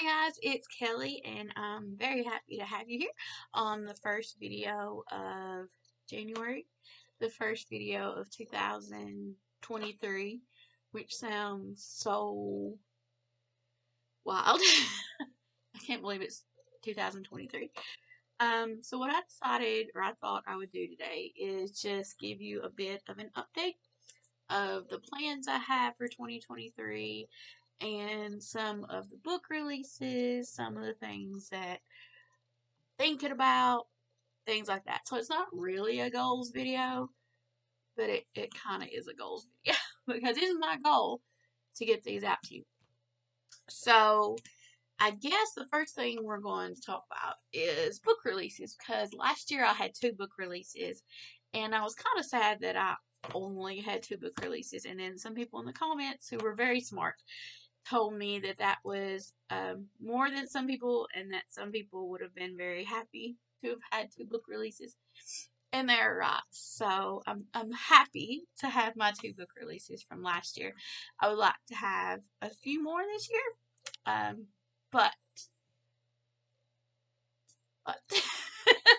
Hi guys, it's Kelly and I'm very happy to have you here on the first video of January, the first video of 2023, which sounds so wild. I can't believe it's 2023. So what I decided or I thought I would do today is just give you a bit of an update of the plans I have for 2023 and some of the book releases, some of the things that I'm thinking about, things like that. So it's not really a goals video, but it kind of is a goals video because it is my goal to get these out to you. So I guess the first thing we're going to talk about is book releases because last year I had 2 book releases and I was kind of sad that I only had 2 book releases. And then some people in the comments who were very smart told me that that was more than some people and that some people would have been very happy to have had 2 book releases. And they're right. So I'm happy to have my 2 book releases from last year. I would like to have a few more this year. But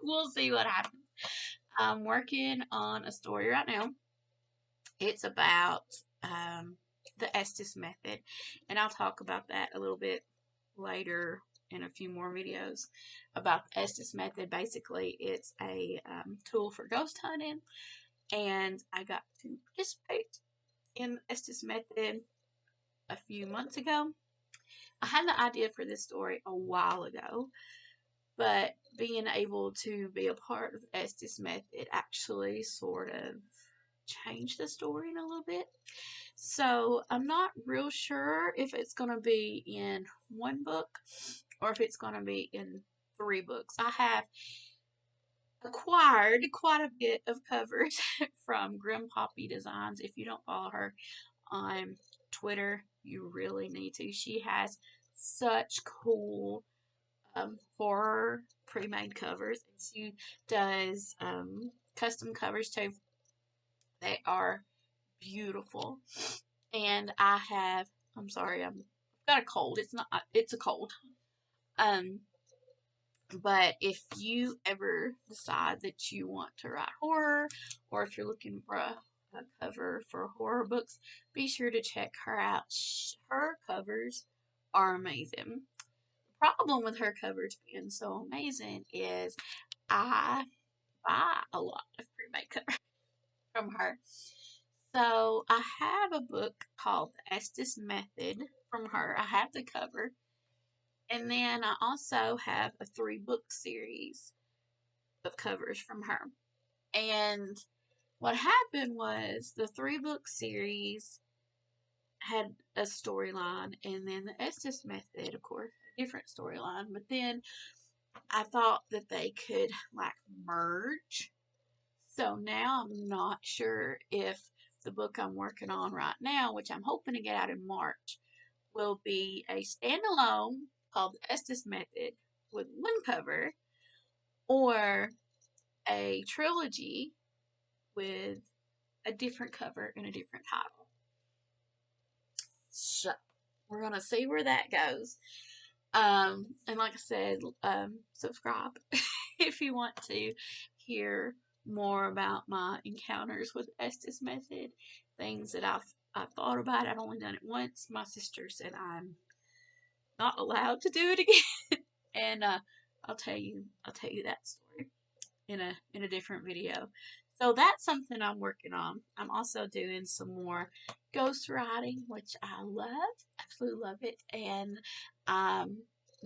we'll see what happens. I'm working on a story right now. It's about the Estes method, and I'll talk about that a little bit later in a few more videos about the Estes method. Basically, it's a tool for ghost hunting, and I got to participate in the Estes method a few months ago. I had the idea for this story a while ago, but being able to be a part of the Estes method actually sort of changed the story in a little bit. So I'm not real sure if it's going to be in 1 book or if it's going to be in 3 books. I have acquired quite a bit of covers from Grim Poppy Designs. If you don't follow her on Twitter, you really need to. She has such cool horror pre-made covers, and she does custom covers too. They are beautiful. And I'm sorry, I've got a cold. It's a cold. Um, but if you ever decide that you want to write horror, or if you're looking for a cover for horror books, be sure to check her out. Her covers are amazing. The problem with her covers being so amazing is I buy a lot of pre-made covers from her. So I have a book called The Estes Method from her. I have the cover. And then I also have a 3-book series of covers from her. And what happened was the 3-book series had a storyline, and then the Estes Method, of course, a different storyline. But then I thought that they could like merge. So now I'm not sure if the book I'm working on right now, which I'm hoping to get out in March, will be a standalone called the Estes Method with 1 cover, or a trilogy with a different cover and a different title. So we're gonna see where that goes. And like I said, subscribe if you want to hear more about my encounters with the Estes Method, things that I've thought about. I've only done it once. My sister said I'm not allowed to do it again, and I'll tell you that story in a different video. So that's something I'm working on. I'm also doing some more ghost writing, which I love, absolutely love it, and I'm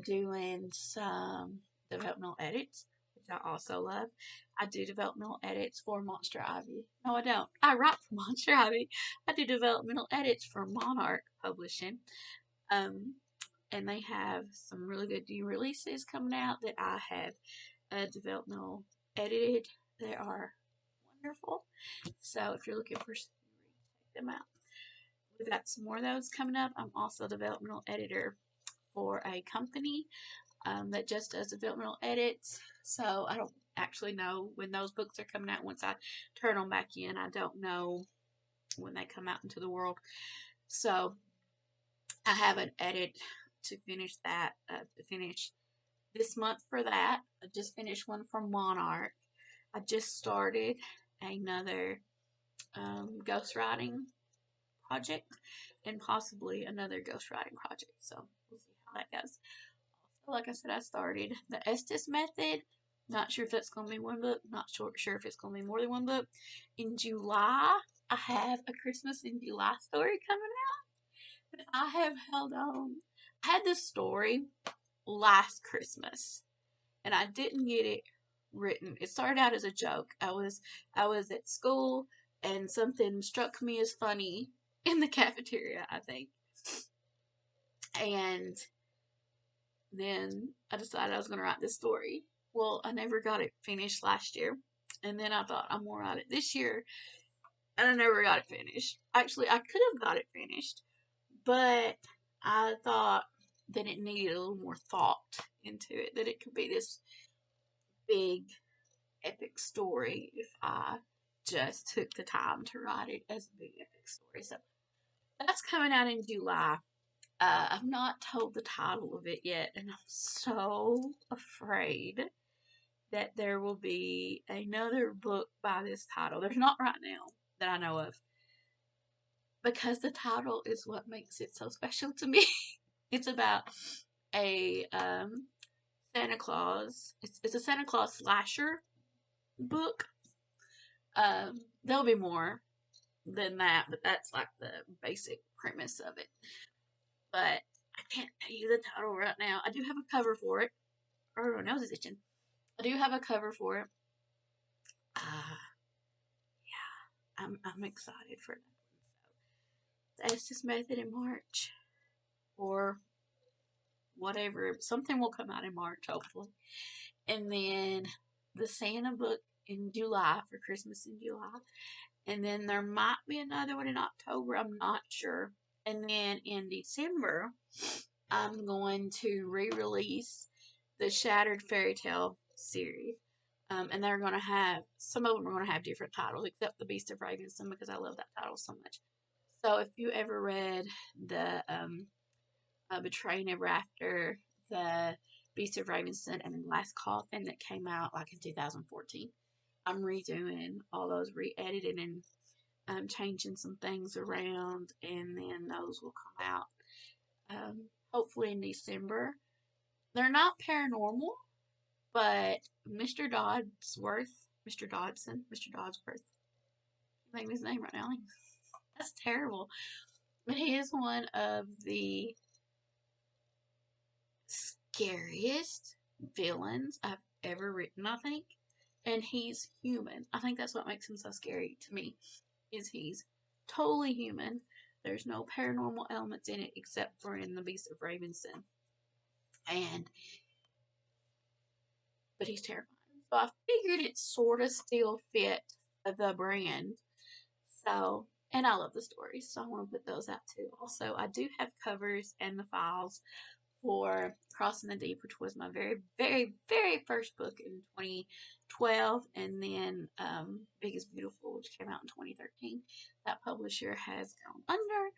doing some developmental edits, which I also love. I do developmental edits for Monster Ivy. No, I don't. I write for Monster Ivy. I do developmental edits for Monarch Publishing. And they have some really good new releases coming out that I have developmental edited. They are wonderful. So if you're looking for some, check them out. We've got some more of those coming up. I'm also a developmental editor for a company that just does developmental edits. So I don't actually know when those books are coming out. Once I turn them back in, I don't know when they come out into the world. So I have an edit to finish that, to finish this month for that. I just finished one from Monarch. I just started another ghostwriting project and possibly another ghostwriting project. So we'll see how that goes. Also, like I said, I started the Estes method. Not sure if that's going to be one book. Not sure if it's going to be more than one book. In July, I have a Christmas in July story coming out. But I have held on. I had this story last Christmas, and I didn't get it written. It started out as a joke. I was at school, and something struck me as funny in the cafeteria, I think. And then I decided I was going to write this story. Well, I never got it finished last year. And then I thought, I'm going to write it this year. And I never got it finished. Actually, I could have got it finished. But I thought that it needed a little more thought into it. That it could be this big, epic story if I just took the time to write it as a big, epic story. So that's coming out in July. I've not told the title of it yet, and I'm so afraid that there will be another book by this title. There's not right now that I know of, because the title is what makes it so special to me. It's about a Santa Claus. It's a Santa Claus slasher book. There'll be more than that, but that's like the basic premise of it. But I can't tell you the title right now. I do have a cover for it. Oh, my nose is itching. I do have a cover for it. Yeah, I'm excited for that. So, the Estes Method in March, or whatever. Something will come out in March, hopefully. And then the Santa book in July, for Christmas in July. And then there might be another one in October. I'm not sure. And then in December, I'm going to re-release the Shattered Fairy Tale series. And they're going to have, some of them are going to have different titles, except The Beast of Ravenstone, because I love that title so much. So if you ever read the Betray Never After, The Beast of Ravenstone, and The Glass Coffin that came out like in 2014, I'm redoing all those, re-editing and changing some things around, and then those will come out hopefully in December. They're not paranormal, but Mr. Dodsworth, I think his name right now. That's terrible. But he is one of the scariest villains I've ever written, I think. And he's human. I think that's what makes him so scary to me, is he's totally human. There's no paranormal elements in it except for in The Beast of Ravenstone. But he's terrifying. So I figured it sort of still fit the brand. So, and I love the stories, so I want to put those out too. Also, I do have covers and the files for Crossing the Deep, which was my very, very, very first book in 2012, and then Big is Beautiful, which came out in 2013. That publisher has gone under,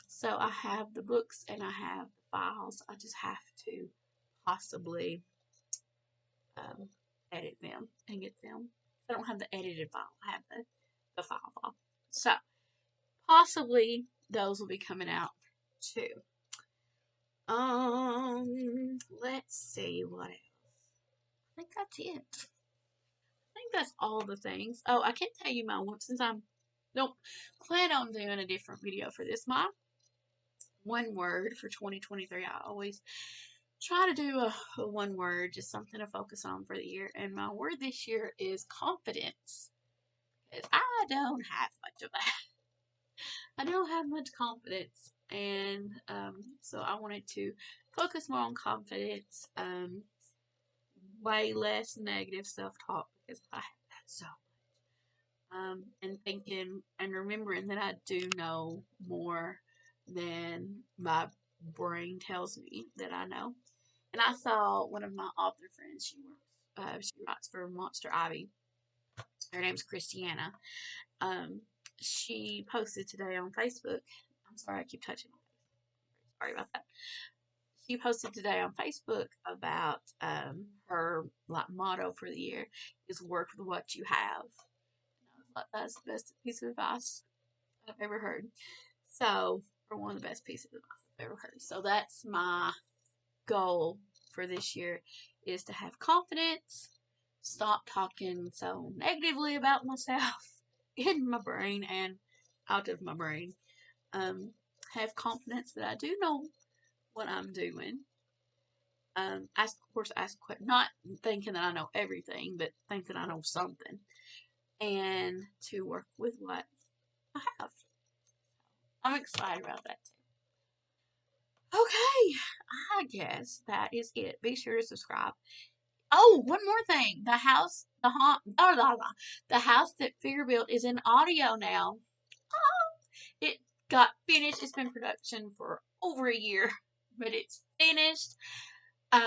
so I have the books and I have the files. I just have to possibly edit them and get them. I don't have the edited file. I have the file. So possibly those will be coming out too. Let's see what else. I think that's it. I think that's all the things. Oh, I can't tell you my one, since don't plan on doing a different video for this. My one word for 2023. I always try to do a one word, just something to focus on for the year. And my word this year is confidence. Because I don't have much of that. I don't have much confidence. And so I wanted to focus more on confidence. Way less negative self-talk, because I have that so much. And thinking and remembering that I do know more than my brain tells me that I know. And I saw one of my author friends. She writes for Monster Ivy. Her name's Kristiana. She posted today on Facebook. I'm sorry, I keep touching my face. Sorry about that. she posted today on Facebook about her like motto for the year is work with what you have. And I was like, that's the best piece of advice I've ever heard. So, or one of the best pieces of advice I've ever heard. So that's my goal for this year is to have confidence, stop talking so negatively about myself in my brain and out of my brain. Um, have confidence that I do know what I'm doing. Ask, of course, not thinking that I know everything, but thinking I know something, and to work with what I have. I'm excited about that too. Okay, I guess that is it. Be sure to subscribe. Oh, one more thing. The house that Fear built is in audio now. It got finished. It's been in production for over a year, but it's finished.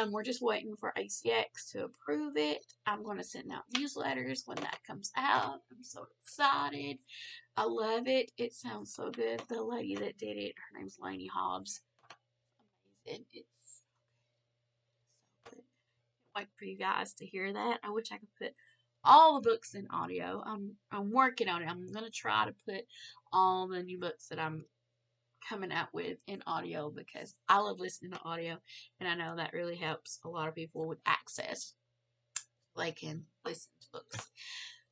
We're just waiting for ACX to approve it. I'm going to send out newsletters when that comes out. I'm so excited. I love it. It sounds so good. The lady that did it, her name's Lainey Hobbs. Amazing. It's so good. Wait for you guys to hear that. I wish I could put all the books in audio. I'm working on it. I'm gonna try to put all the new books that I'm coming out with in audio because I love listening to audio, and I know that really helps a lot of people with access. They can listen to books.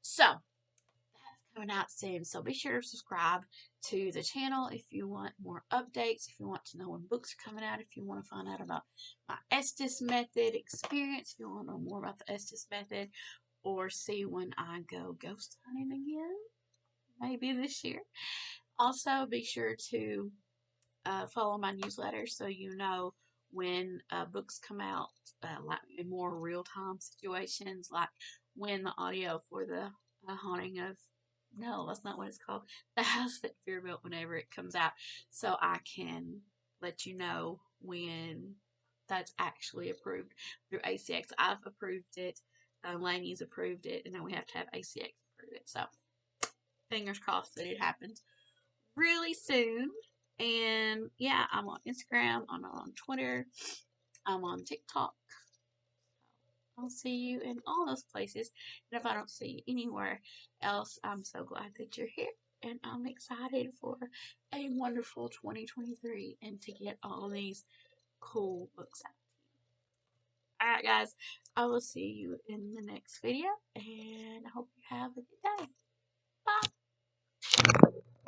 So that's coming out soon. So be sure to subscribe to the channel if you want more updates, if you want to know when books are coming out, if you want to find out about my Estes Method experience, if you want to know more about the Estes Method, or see when I go ghost hunting again, maybe this year. Also, be sure to follow my newsletter so you know when books come out, like in more real time situations, like when the audio for the haunting of no, that's not what it's called. The house that Fear built whenever it comes out, so I can let you know when that's actually approved through ACX. I've approved it, Laney's approved it, and then we have to have ACX approve it. So fingers crossed that it happens really soon. And yeah, I'm on Instagram, I'm on Twitter, I'm on TikTok. I'll see you in all those places. And if I don't see you anywhere else, I'm so glad that you're here. And I'm excited for a wonderful 2023 and to get all these cool books out. Alright, guys, I will see you in the next video. And I hope you have a good day. Bye.